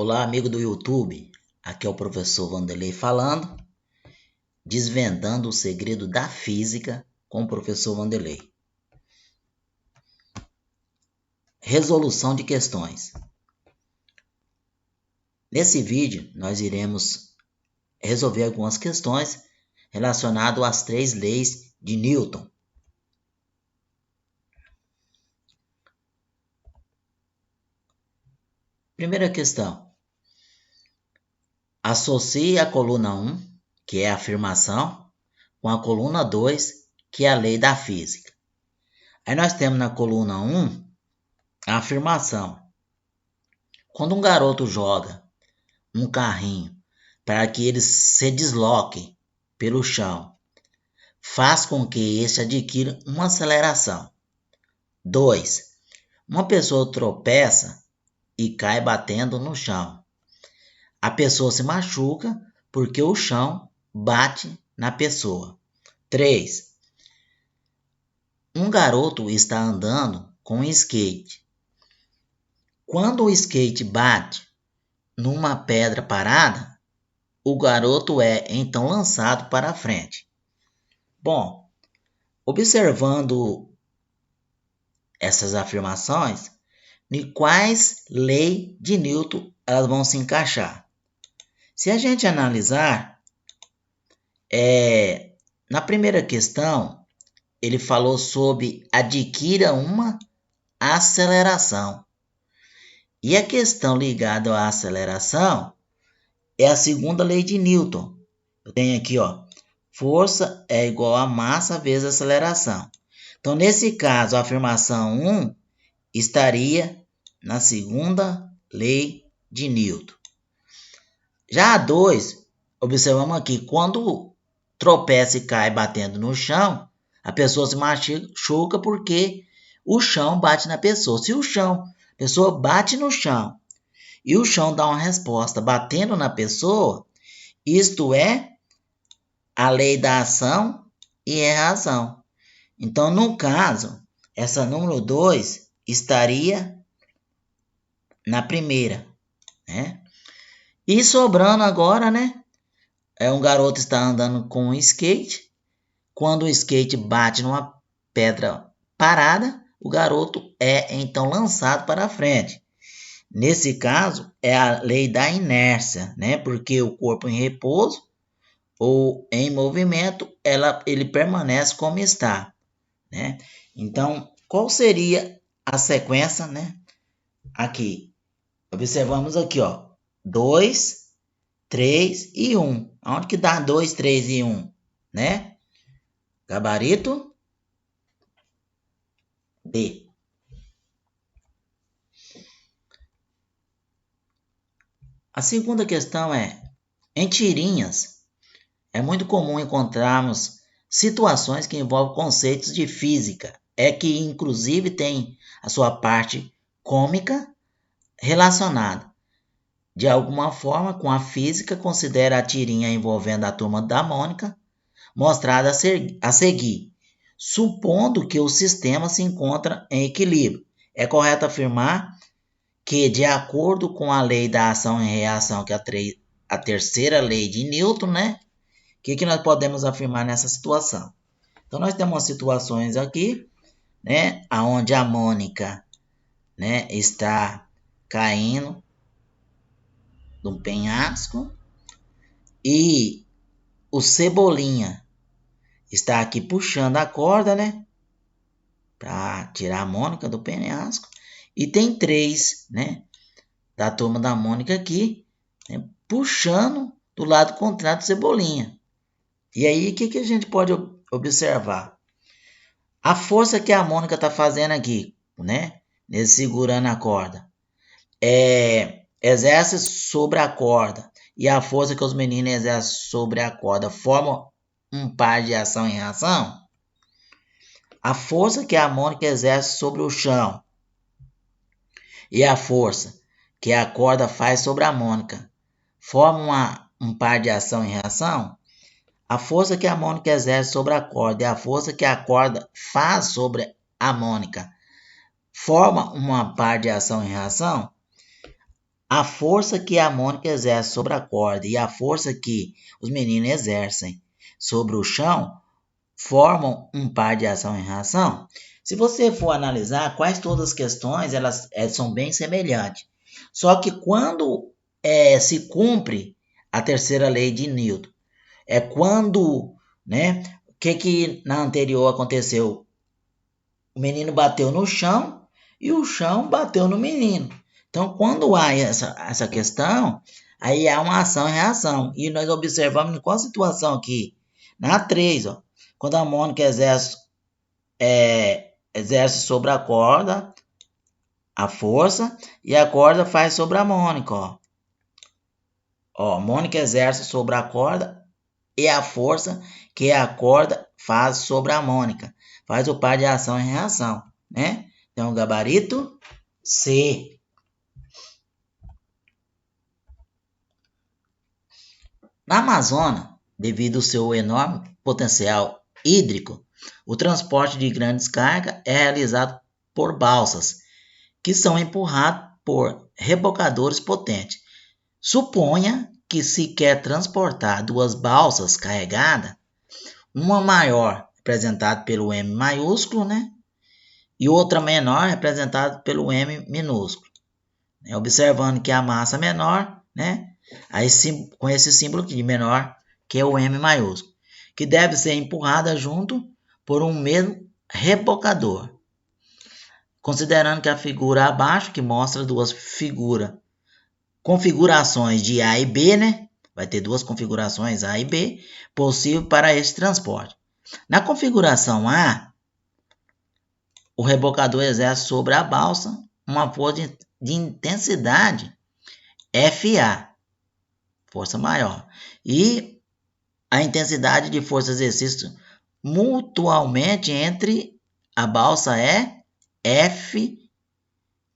Olá, amigo do YouTube. Aqui é o professor Vanderlei falando, desvendando o segredo da física com o professor Vanderlei. Resolução de questões. Nesse vídeo, nós iremos resolver algumas questões relacionadas às 3 leis de Newton. Primeira questão. Associe a coluna 1, que é a afirmação, com a coluna 2, que é a lei da física. Aí nós temos na coluna 1 a afirmação. Quando um garoto joga um carrinho para que ele se desloque pelo chão, faz com que este adquira uma aceleração. 2. Uma pessoa tropeça e cai batendo no chão. A pessoa se machuca porque o chão bate na pessoa. 3. Um garoto está andando com um skate. Quando o skate bate numa pedra parada, o garoto é então lançado para a frente. Bom, observando essas afirmações, em quais leis de Newton elas vão se encaixar? Se a gente analisar, na primeira questão, ele falou sobre adquira uma aceleração. E a questão ligada à aceleração é a segunda lei de Newton. Eu tenho aqui, força é igual a massa vezes aceleração. Então, nesse caso, a afirmação 1 estaria na segunda lei de Newton. Já a 2, observamos aqui, quando tropeça e cai batendo no chão, a pessoa se machuca porque o chão bate na pessoa. Se a pessoa bate no chão e o chão dá uma resposta batendo na pessoa, isto é a lei da ação e reação. Então, no caso, essa número 2 estaria na primeira, né? E sobrando agora, né? Um garoto está andando com um skate. Quando o skate bate numa pedra parada, o garoto é então lançado para a frente. Nesse caso, é a lei da inércia, né? Porque o corpo em repouso ou em movimento, ele permanece como está, né? Então, qual seria a sequência, né? Aqui, observamos aqui, 2, 3 e 1. Onde que dá 2, 3 e 1, né? Gabarito D. A segunda questão é, em tirinhas, é muito comum encontrarmos situações que envolvem conceitos de física, que inclusive tem a sua parte cômica relacionada. De alguma forma, com a física, considera a tirinha envolvendo a turma da Mônica, mostrada a seguir, supondo que o sistema se encontra em equilíbrio. É correto afirmar que, de acordo com a lei da ação e reação, que é a terceira lei de Newton, né? O que nós podemos afirmar nessa situação? Então, nós temos situações aqui, né? Onde a Mônica, né, está caindo de um penhasco e o Cebolinha está aqui puxando a corda, né? Para tirar a Mônica do penhasco. E tem 3, né? Da turma da Mônica aqui, né, puxando do lado contrário do Cebolinha. E aí, o que a gente pode observar? A força que a Mônica está fazendo aqui, né? Segurando a corda. Exerce sobre a corda. E a força que os meninos exercem sobre a corda formam um par de ação e reação. A força que a Mônica exerce sobre o chão e a força que a corda faz sobre a Mônica formam um par de ação e reação. A força que a Mônica exerce sobre a corda e a força que a corda faz sobre a Mônica forma uma par de ação e reação. a força que a Mônica exerce sobre a corda e a força que os meninos exercem sobre o chão formam um par de ação e reação. Se você for analisar quase todas as questões, elas são bem semelhantes. Só que quando se cumpre a terceira lei de Newton, é quando, né, o que na anterior aconteceu? O menino bateu no chão e o chão bateu no menino. Então, quando há essa questão, aí há uma ação e reação. E nós observamos em qual situação aqui? Na 3, ó, quando a Mônica exerce sobre a corda a força e a corda faz sobre a Mônica. Ó, a Mônica exerce sobre a corda e a força que a corda faz sobre a Mônica. Faz o par de ação e reação, né? Então, gabarito C. Na Amazônia, devido ao seu enorme potencial hídrico, o transporte de grandes cargas é realizado por balsas, que são empurradas por rebocadores potentes. Suponha que se quer transportar duas balsas carregadas, uma maior representada pelo M maiúsculo, né? E outra menor representada pelo M minúsculo. Observando que a massa menor, né? Aí, com esse símbolo aqui de menor, que é o M maiúsculo, que deve ser empurrada junto por um mesmo rebocador. Considerando que a figura abaixo, que mostra duas configurações de A e B, né? Vai ter duas configurações A e B possível para esse transporte. Na configuração A, o rebocador exerce sobre a balsa uma força de intensidade FA, força maior, e a intensidade de força exercício mutualmente entre a balsa é F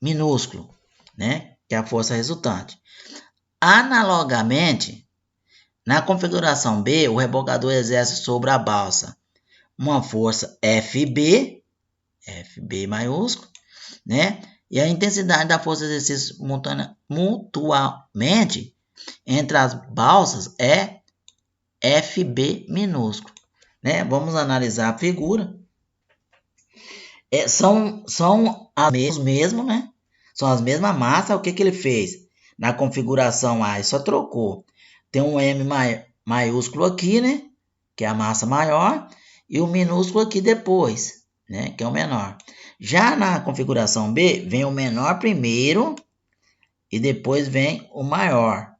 minúsculo, né? Que é a força resultante. Analogamente, na configuração B, o rebocador exerce sobre a balsa uma força FB maiúsculo, né? E a intensidade da força de exercício mutuamente entre as balsas é FB minúsculo, né? Vamos analisar a figura. São os mesmos, né? São as mesmas massas. O que ele fez? Na configuração A, ele só trocou. Tem um M maiúsculo aqui, né? Que é a massa maior. E o minúsculo aqui depois, né? Que é o menor. Já na configuração B, vem o menor primeiro e depois vem o maior,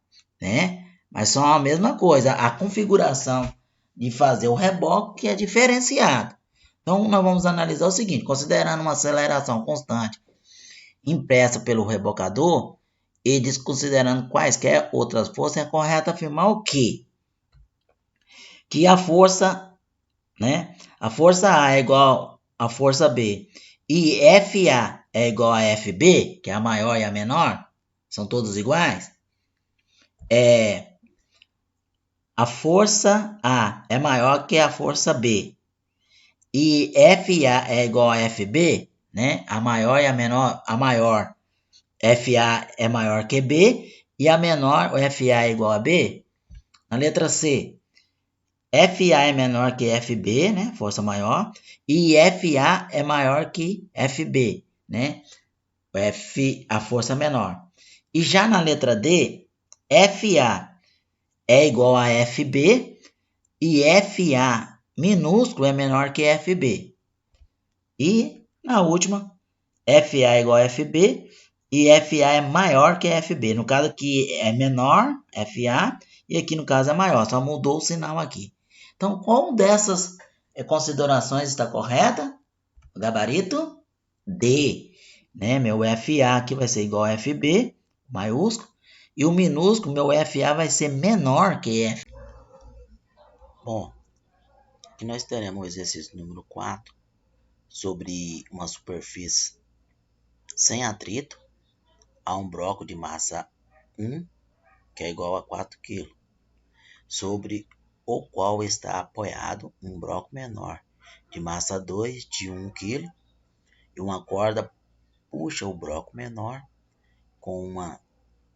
né? Mas são a mesma coisa. A configuração de fazer o reboque é diferenciada. Então, nós vamos analisar o seguinte: considerando uma aceleração constante impressa pelo rebocador e desconsiderando quaisquer outras forças, é correto afirmar o quê? Que a força, né? A força A é igual à força B e FA é igual a FB, que é a maior e a menor, são todos iguais. A força A é maior que a força B e FA é igual a FB, né? A maior e a menor, a maior FA é maior que B e a menor, o FA é igual a B. Na letra C, FA é menor que FB, né? Força maior, e FA é maior que FB, né? A força menor. E já na letra D, FA é igual a FB e FA minúsculo é menor que FB. E na última, FA é igual a FB e FA é maior que FB. No caso aqui é menor, FA, e aqui no caso é maior, só mudou o sinal aqui. Então, qual dessas considerações está correta? O gabarito D, né? Meu FA aqui vai ser igual a FB, maiúsculo, e o minúsculo, meu FA vai ser menor que F. Bom, aqui nós teremos o exercício número 4 sobre uma superfície sem atrito a um bloco de massa 1, que é igual a 4 kg, sobre o qual está apoiado um bloco menor de massa 2 de 1 kg e uma corda puxa o bloco menor com uma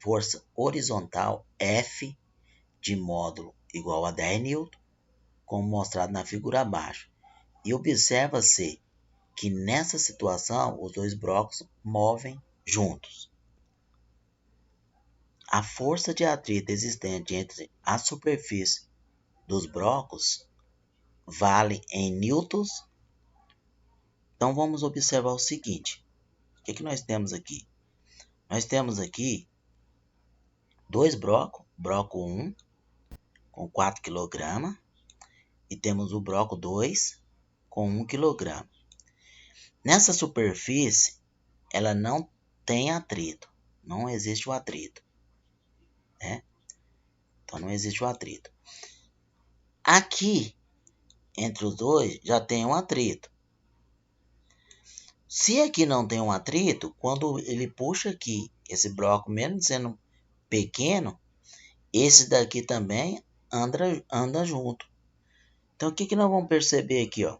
força horizontal F de módulo igual a 10 N, como mostrado na figura abaixo. E observa-se que nessa situação os dois blocos movem juntos. A força de atrito existente entre a superfície dos blocos vale em newtons. Então vamos observar o seguinte. O que nós temos aqui? Nós temos aqui dois blocos. Bloco 1 com 4 kg e temos o bloco 2 com 1 kg. Nessa superfície, ela não tem atrito. Não existe o atrito. Né? Então não existe o atrito. Aqui, entre os dois, já tem um atrito. Se aqui não tem um atrito, quando ele puxa aqui, esse bloco, mesmo sendo pequeno, esse daqui também anda junto. Então, o que nós vamos perceber aqui? Ó?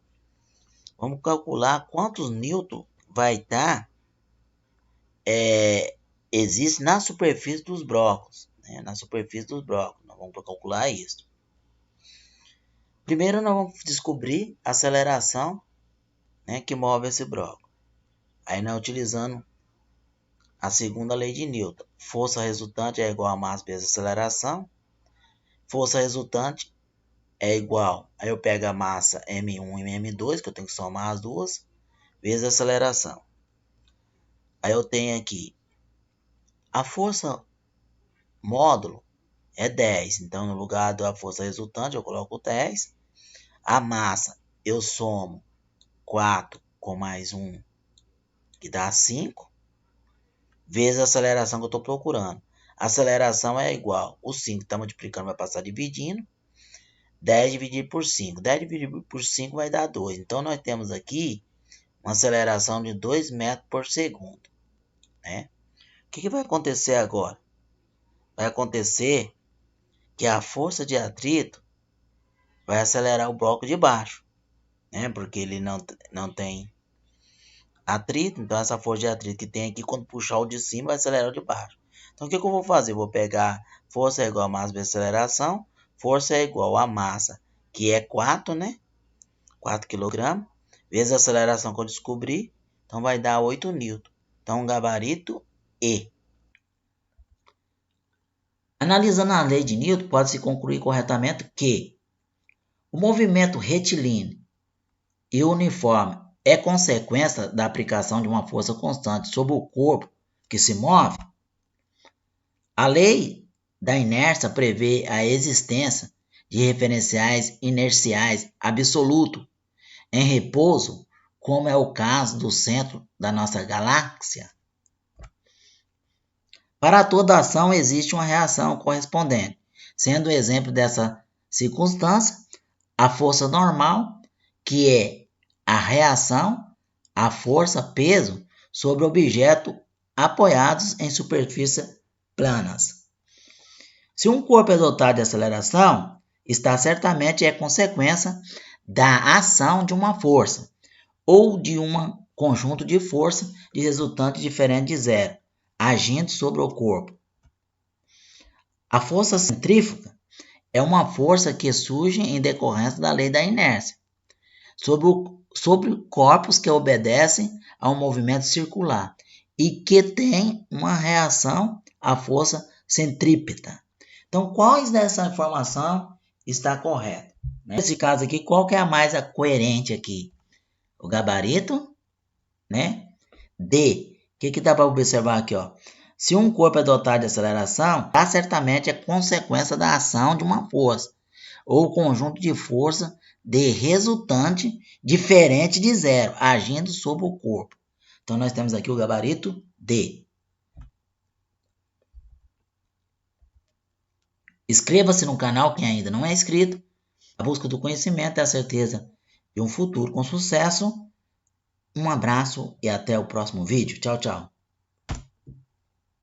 Vamos calcular quantos newton vai estar existe na superfície dos blocos. Né? Na superfície dos blocos. Nós vamos calcular isso. Primeiro, nós vamos descobrir a aceleração, né, que move esse bloco. Aí, nós utilizando a segunda lei de Newton. Força resultante é igual a massa vezes aceleração. Força resultante é igual. Aí eu pego a massa M1 e M2, que eu tenho que somar as duas, vezes a aceleração. Aí eu tenho aqui a força módulo é 10. Então, no lugar da força resultante, eu coloco 10. A massa, eu somo 4 com mais 1, que dá 5. Vezes a aceleração que eu estou procurando. A aceleração é igual. O 5 está multiplicando, vai passar dividindo. 10 dividido por 5. 10 dividido por 5 vai dar 2. Então, nós temos aqui uma aceleração de 2 metros por segundo. Né? O que vai acontecer agora? Vai acontecer que a força de atrito vai acelerar o bloco de baixo. Né? Porque ele não tem atrito. Então, essa força de atrito que tem aqui, quando puxar o de cima, vai acelerar o de baixo. Então, o que eu vou fazer? Eu vou pegar força é igual a massa vezes aceleração. Força é igual a massa, que é 4, né? 4 kg, vezes a aceleração que eu descobri. Então, vai dar 8 N. Então, gabarito E. Analisando a lei de Newton, pode-se concluir corretamente que o movimento retilíneo e uniforme é consequência da aplicação de uma força constante sobre o corpo que se move. A lei da inércia prevê a existência de referenciais inerciais absolutos em repouso, como é o caso do centro da nossa galáxia. Para toda ação existe uma reação correspondente, sendo o exemplo dessa circunstância a força normal, que é a reação à força-peso sobre objetos apoiados em superfícies planas. Se um corpo é dotado de aceleração, está certamente consequência da ação de uma força ou de um conjunto de forças de resultante diferente de zero, agindo sobre o corpo. A força centrífuga é uma força que surge em decorrência da lei da inércia sobre corpos que obedecem a um movimento circular e que tem uma reação à força centrípeta. Então, quais dessa informação está correta? Nesse caso aqui, qual que é a mais coerente aqui? O gabarito, né? D. O que dá para observar aqui? Ó? Se um corpo é dotado de aceleração, certamente é consequência da ação de uma força ou conjunto de força de resultante diferente de zero, agindo sobre o corpo. Então, nós temos aqui o gabarito D. Inscreva-se no canal quem ainda não é inscrito. A busca do conhecimento é a certeza de um futuro com sucesso. Um abraço e até o próximo vídeo. Tchau, tchau.